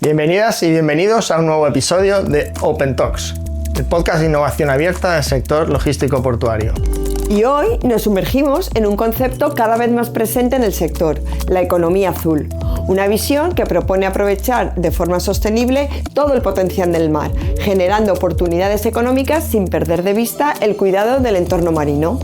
Bienvenidas y bienvenidos a un nuevo episodio de Open Talks, el podcast de innovación abierta del sector logístico portuario. Y hoy nos sumergimos en un concepto cada vez más presente en el sector, la economía azul. Una visión que propone aprovechar de forma sostenible todo el potencial del mar, generando oportunidades económicas sin perder de vista el cuidado del entorno marino.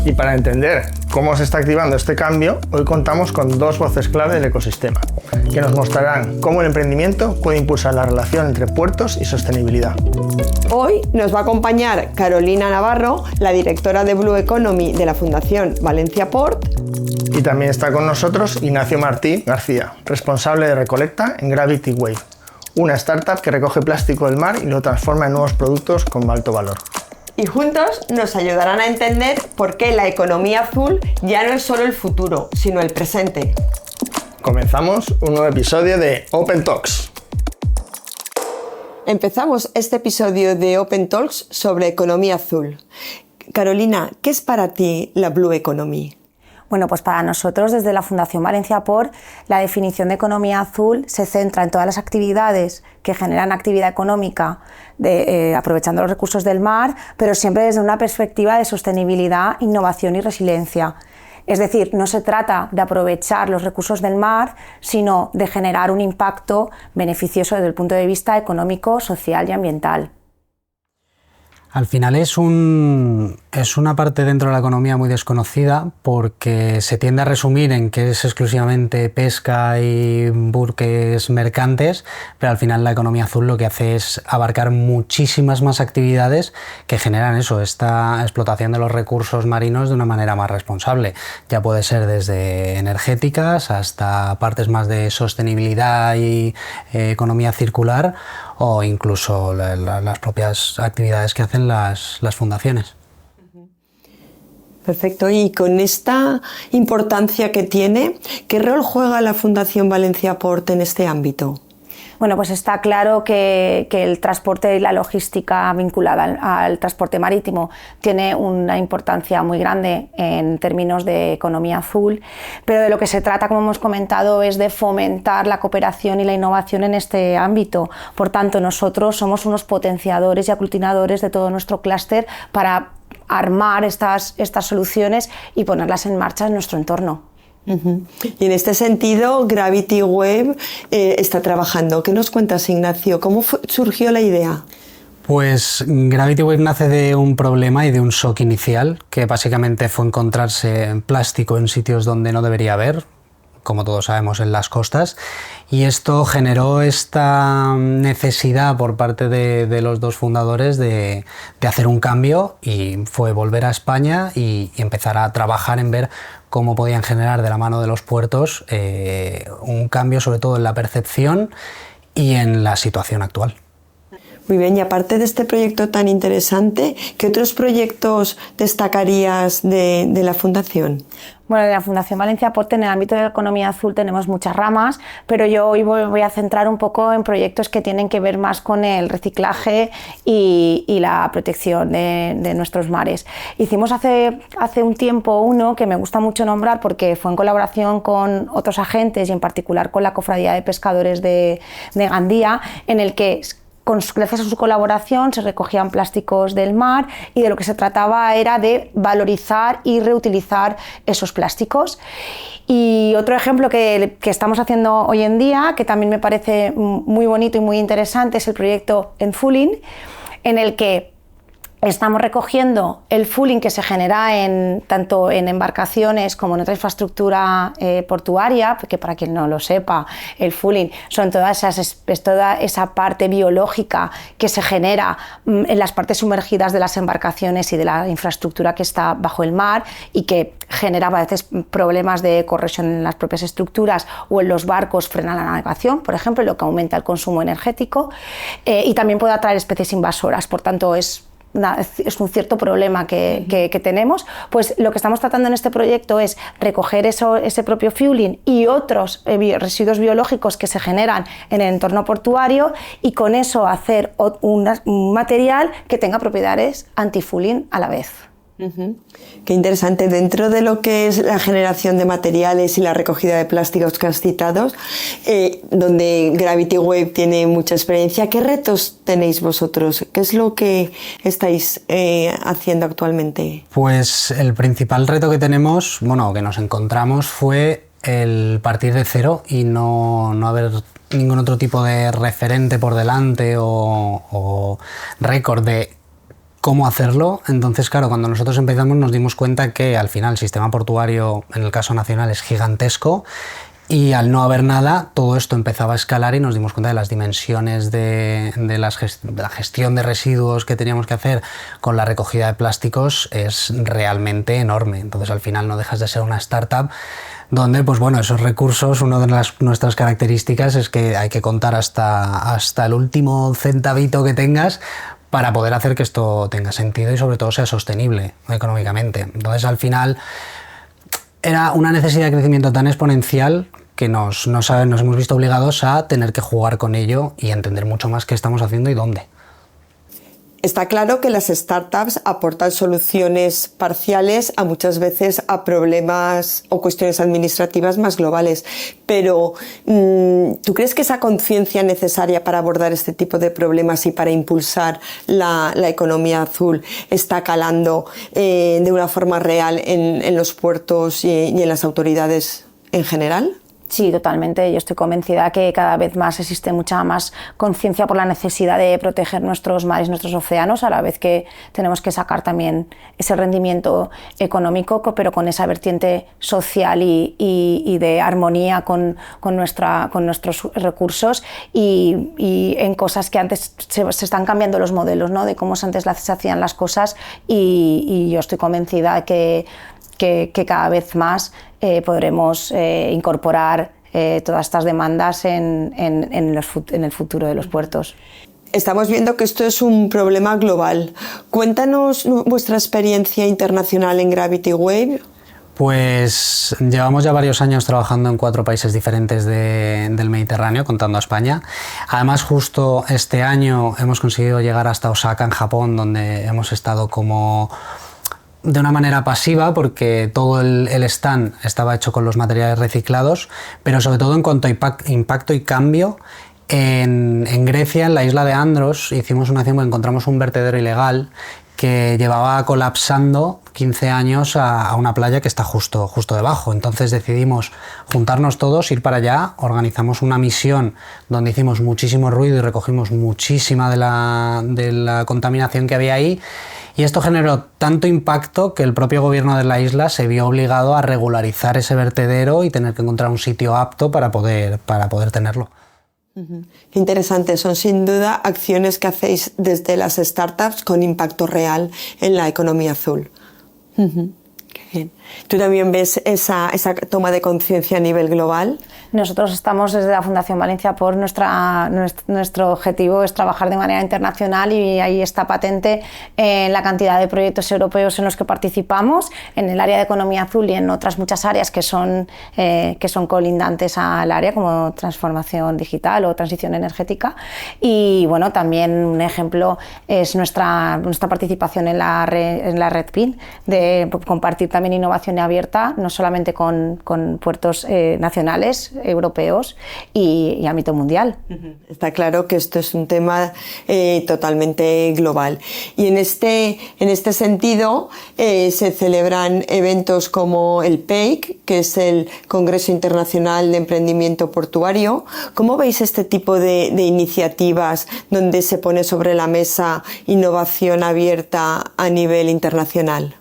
Y para entender cómo se está activando este cambio, hoy contamos con dos voces clave del ecosistema, que nos mostrarán cómo el emprendimiento puede impulsar la relación entre puertos y sostenibilidad. Hoy nos va a acompañar Carolina Navarro, la directora de Blue Economy de la Fundación Valencia Port. Y también está con nosotros Ignacio Martí García, responsable de recolecta en Gravity Wave, una startup que recoge plástico del mar y lo transforma en nuevos productos con alto valor. Y juntos nos ayudarán a entender por qué la economía azul ya no es solo el futuro, sino el presente. Comenzamos un nuevo episodio de Open Talks. Empezamos este episodio de Open Talks sobre economía azul. Carolina, ¿qué es para ti la Blue Economy? Bueno, pues para nosotros desde la Fundación Valencia Port, la definición de economía azul se centra en todas las actividades que generan actividad económica aprovechando los recursos del mar, pero siempre desde una perspectiva de sostenibilidad, innovación y resiliencia. Es decir, no se trata de aprovechar los recursos del mar, sino de generar un impacto beneficioso desde el punto de vista económico, social y ambiental. Al final es una parte dentro de la economía muy desconocida porque se tiende a resumir en que es exclusivamente pesca y buques mercantes, pero al final la economía azul lo que hace es abarcar muchísimas más actividades que generan esta explotación de los recursos marinos de una manera más responsable. Ya puede ser desde energéticas hasta partes más de sostenibilidad y economía circular, o incluso las propias actividades que hacen las fundaciones. Perfecto. Y con esta importancia que tiene, ¿qué rol juega la Fundación Valencia Port en este ámbito? Bueno, pues está claro que el transporte y la logística vinculada al transporte marítimo tiene una importancia muy grande en términos de economía azul, pero de lo que se trata, como hemos comentado, es de fomentar la cooperación y la innovación en este ámbito. Por tanto, nosotros somos unos potenciadores y aglutinadores de todo nuestro clúster para armar estas soluciones y ponerlas en marcha en nuestro entorno. Y en este sentido, Gravity Wave está trabajando. ¿Qué nos cuentas, Ignacio? ¿Cómo surgió la idea? Pues Gravity Wave nace de un problema y de un shock inicial, que básicamente fue encontrarse plástico en sitios donde no debería haber, como todos sabemos, en las costas, y esto generó esta necesidad por parte de los dos fundadores de hacer un cambio, y fue volver a España y empezar a trabajar en ver cómo podían generar de la mano de los puertos un cambio, sobre todo en la percepción y en la situación actual. Muy bien, y aparte de este proyecto tan interesante, ¿qué otros proyectos destacarías de la Fundación? Bueno, de la Fundación Valencia Port, en el ámbito de la economía azul tenemos muchas ramas, pero yo hoy voy a centrar un poco en proyectos que tienen que ver más con el reciclaje y la protección de nuestros mares. Hicimos hace un tiempo uno que me gusta mucho nombrar porque fue en colaboración con otros agentes y en particular con la Cofradía de Pescadores de Gandía, en el que gracias a su colaboración se recogían plásticos del mar y de lo que se trataba era de valorizar y reutilizar esos plásticos. Y otro ejemplo que estamos haciendo hoy en día, que también me parece muy bonito y muy interesante, es el proyecto Enfulling, en el que estamos recogiendo el fulling que se genera tanto en embarcaciones como en otra infraestructura portuaria, porque para quien no lo sepa, el fulling es toda esa parte biológica que se genera en las partes sumergidas de las embarcaciones y de la infraestructura que está bajo el mar y que genera a veces problemas de corrosión en las propias estructuras o en los barcos, frena la navegación, por ejemplo, lo que aumenta el consumo energético, y también puede atraer especies invasoras. Por tanto, es un cierto problema que tenemos. Pues lo que estamos tratando en este proyecto es recoger ese propio fueling y otros residuos biológicos que se generan en el entorno portuario y con eso hacer un material que tenga propiedades anti-fueling a la vez. Qué interesante. Dentro de lo que es la generación de materiales y la recogida de plásticos que has citado, donde Gravity Wave tiene mucha experiencia, ¿qué retos tenéis vosotros? ¿Qué es lo que estáis haciendo actualmente? Pues el principal reto que tenemos, bueno, que nos encontramos fue el partir de cero y no haber ningún otro tipo de referente por delante o récord de cómo hacerlo. Entonces, claro, cuando nosotros empezamos nos dimos cuenta que al final el sistema portuario, en el caso nacional, es gigantesco y al no haber nada, todo esto empezaba a escalar y nos dimos cuenta de las dimensiones de la gestión de residuos que teníamos que hacer con la recogida de plásticos es realmente enorme. Entonces, al final no dejas de ser una startup donde, pues bueno, esos recursos, una de nuestras características es que hay que contar hasta el último centavito que tengas para poder hacer que esto tenga sentido y sobre todo sea sostenible económicamente. Entonces, al final, era una necesidad de crecimiento tan exponencial que nos hemos visto obligados a tener que jugar con ello y entender mucho más qué estamos haciendo y dónde. Está claro que las startups aportan soluciones parciales muchas veces a problemas o cuestiones administrativas más globales, pero ¿tú crees que esa conciencia necesaria para abordar este tipo de problemas y para impulsar la economía azul está calando de una forma real en los puertos y en las autoridades en general? Sí, totalmente. Yo estoy convencida que cada vez más existe mucha más conciencia por la necesidad de proteger nuestros mares, nuestros océanos, a la vez que tenemos que sacar también ese rendimiento económico, pero con esa vertiente social y de armonía con nuestros recursos y en cosas que antes se están cambiando los modelos, ¿no? De cómo antes se hacían las cosas y yo estoy convencida que cada vez más podremos incorporar todas estas demandas en el futuro de los puertos. Estamos viendo que esto es un problema global. Cuéntanos vuestra experiencia internacional en Gravity Wave. Pues llevamos ya varios años trabajando en 4 países diferentes del Mediterráneo, contando a España. Además, justo este año hemos conseguido llegar hasta Osaka, en Japón, donde hemos estado como de una manera pasiva porque todo el stand estaba hecho con los materiales reciclados, pero sobre todo en cuanto a impacto y cambio. En Grecia, en la isla de Andros, hicimos una acción porque encontramos un vertedero ilegal que llevaba colapsando 15 años a una playa que está justo debajo. Entonces decidimos juntarnos todos, ir para allá, organizamos una misión donde hicimos muchísimo ruido y recogimos muchísima de la contaminación que había ahí. Y esto generó tanto impacto que el propio gobierno de la isla se vio obligado a regularizar ese vertedero y tener que encontrar un sitio apto para poder tenerlo. Qué interesante, son sin duda acciones que hacéis desde las startups con impacto real en la economía azul. Qué bien. ¿Tú también ves esa toma de conciencia a nivel global? Nosotros estamos desde la Fundación Valencia por nuestro objetivo es trabajar de manera internacional y ahí está patente la cantidad de proyectos europeos en los que participamos en el área de economía azul y en otras muchas áreas que son colindantes al área como transformación digital o transición energética. Y bueno, también un ejemplo es nuestra participación en la red PIN, de compartir también innovación abierta, no solamente con puertos nacionales, europeos y ámbito mundial. Está claro que esto es un tema totalmente global. Y en este sentido se celebran eventos como el PEIC, que es el Congreso Internacional de Emprendimiento Portuario. ¿Cómo veis este tipo de iniciativas donde se pone sobre la mesa innovación abierta a nivel internacional?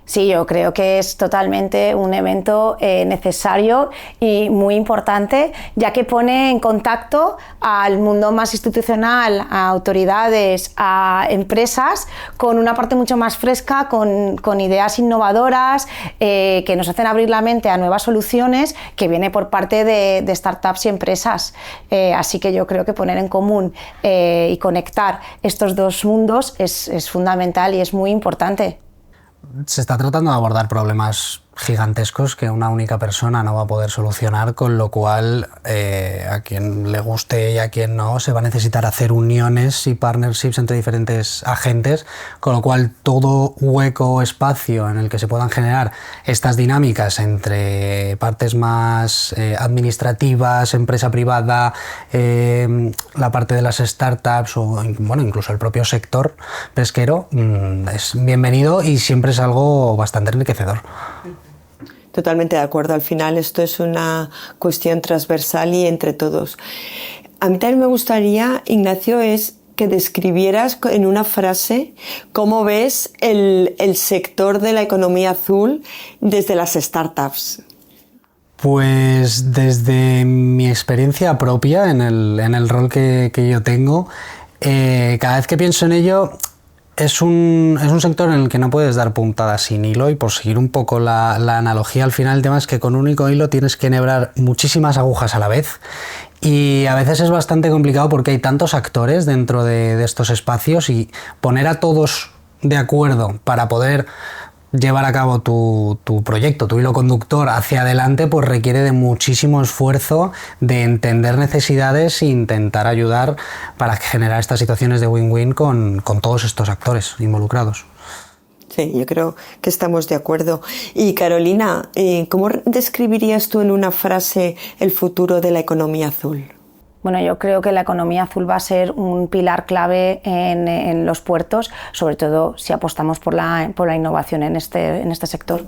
Sí, yo creo que es totalmente un evento necesario y muy importante, ya que pone en contacto al mundo más institucional, a autoridades, a empresas, con una parte mucho más fresca, con ideas innovadoras que nos hacen abrir la mente a nuevas soluciones que viene por parte de startups y empresas. Así que yo creo que poner en común y conectar estos dos mundos es fundamental y es muy importante. Se está tratando de abordar problemas gigantescos que una única persona no va a poder solucionar, con lo cual a quien le guste y a quien no se va a necesitar hacer uniones y partnerships entre diferentes agentes, con lo cual todo hueco o espacio en el que se puedan generar estas dinámicas entre partes más administrativas, empresa privada, la parte de las startups o bueno, incluso el propio sector pesquero, es bienvenido y siempre es algo bastante enriquecedor. Totalmente de acuerdo. Al final esto es una cuestión transversal y entre todos. A mí también me gustaría, Ignacio, es que describieras en una frase cómo ves el sector de la economía azul desde las startups. Pues desde mi experiencia propia en el rol que yo tengo, cada vez que pienso en ello, es un sector en el que no puedes dar puntadas sin hilo, y por seguir un poco la analogía, al final el tema es que con un único hilo tienes que enhebrar muchísimas agujas a la vez, y a veces es bastante complicado porque hay tantos actores dentro de estos espacios, y poner a todos de acuerdo para poder llevar a cabo tu proyecto, tu hilo conductor hacia adelante, pues requiere de muchísimo esfuerzo, de entender necesidades e intentar ayudar para generar estas situaciones de win-win con todos estos actores involucrados. Sí, yo creo que estamos de acuerdo. Y Carolina, ¿cómo describirías tú en una frase el futuro de la economía azul? Bueno, yo creo que la economía azul va a ser un pilar clave en los puertos, sobre todo si apostamos por la innovación en este sector.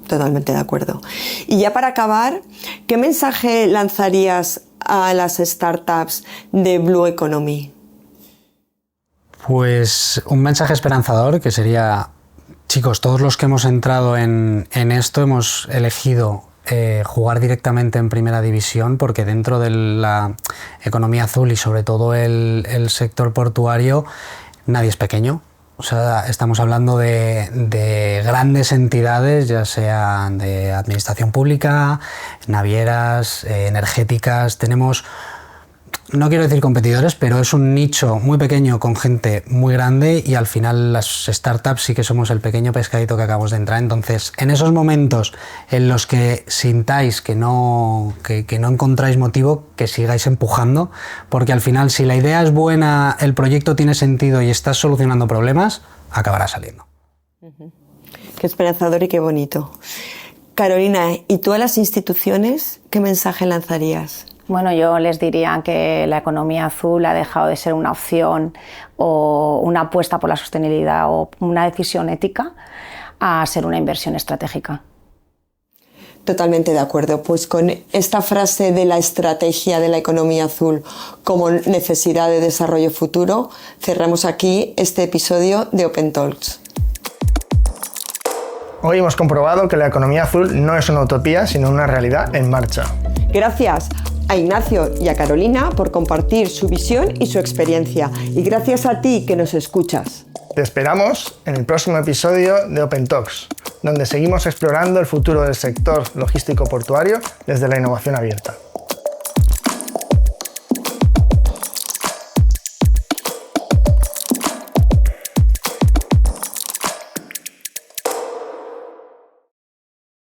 Totalmente de acuerdo. Y ya para acabar, ¿qué mensaje lanzarías a las startups de Blue Economy? Pues un mensaje esperanzador que sería, chicos, todos los que hemos entrado en esto hemos elegido jugar directamente en primera división, porque dentro de la economía azul y sobre todo el sector portuario nadie es pequeño. O sea, estamos hablando de grandes entidades, ya sean de administración pública, navieras, energéticas. Tenemos, no quiero decir competidores, pero es un nicho muy pequeño con gente muy grande, y al final las startups sí que somos el pequeño pescadito que acabamos de entrar. Entonces, en esos momentos en los que sintáis que no encontráis motivo, que sigáis empujando, porque al final, si la idea es buena, el proyecto tiene sentido y estás solucionando problemas, acabará saliendo. Qué esperanzador y qué bonito. Carolina, ¿y tú a las instituciones qué mensaje lanzarías? Bueno, yo les diría que la economía azul ha dejado de ser una opción o una apuesta por la sostenibilidad o una decisión ética a ser una inversión estratégica. Totalmente de acuerdo. Pues con esta frase de la estrategia de la economía azul como necesidad de desarrollo futuro, cerramos aquí este episodio de Open Talks. Hoy hemos comprobado que la economía azul no es una utopía, sino una realidad en marcha. Gracias a Ignacio y a Carolina por compartir su visión y su experiencia. Y gracias a ti que nos escuchas. Te esperamos en el próximo episodio de Open Talks, donde seguimos explorando el futuro del sector logístico portuario desde la innovación abierta.